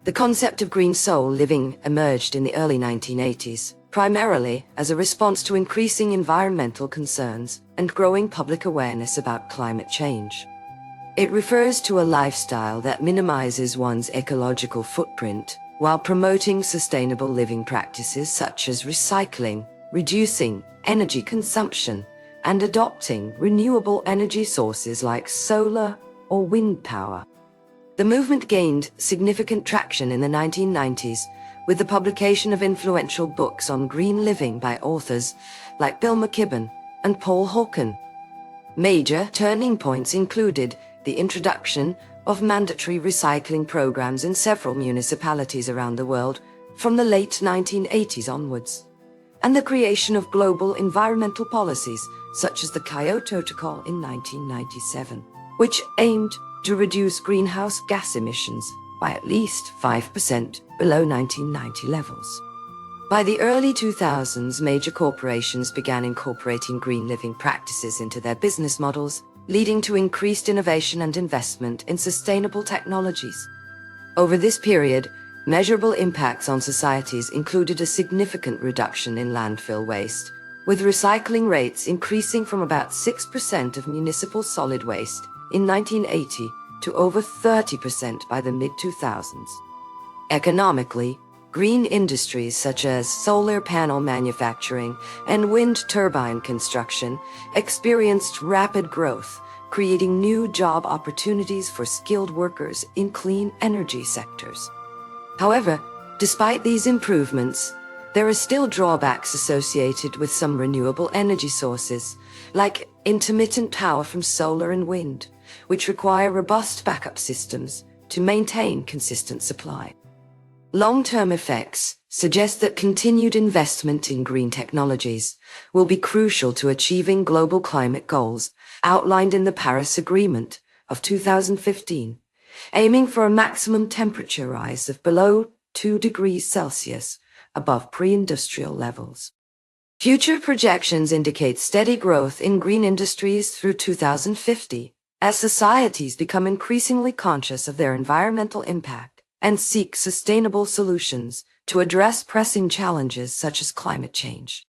The concept of green soul living emerged in the early 1980s, primarily as a response to increasing environmental concerns and growing public awareness about climate change. It refers to a lifestyle that minimizes one's ecological footprint while promoting sustainable living practices such as recycling, reducing energy consumption, and adopting renewable energy sources like solar or wind power. The movement gained significant traction in the 1990s with the publication of influential books on green living by authors like Bill McKibben and Paul Hawken. Major turning points included the introduction of mandatory recycling programs in several municipalities around the world from the late 1980s onwards, and the creation of global environmental policies such as the Kyoto Protocol in 1997, which aimed to reduce greenhouse gas emissions by at least 5% below 1990 levels. By the early 2000s, major corporations began incorporating green living practices into their business models, leading to increased innovation and investment in sustainable technologies. Over this period, measurable impacts on societies included a significant reduction in landfill waste, with recycling rates increasing from about 6% of municipal solid waste in 1980 to over 30% by the mid-2000s. Economically, green industries such as solar panel manufacturing and wind turbine construction experienced rapid growth, creating new job opportunities for skilled workers in clean energy sectors. However, despite these improvements, there are still drawbacks associated with some renewable energy sources, like intermittent power from solar and wind, which require robust backup systems to maintain consistent supply. Long-term effects suggest that continued investment in green technologies will be crucial to achieving global climate goals outlined in the Paris Agreement of 2015, aiming for a maximum temperature rise of below 2 degrees Celsius above pre-industrial levels. Future projections indicate steady growth in green industries through 2050, as societies become increasingly conscious of their environmental impact and seek sustainable solutions to address pressing challenges such as climate change.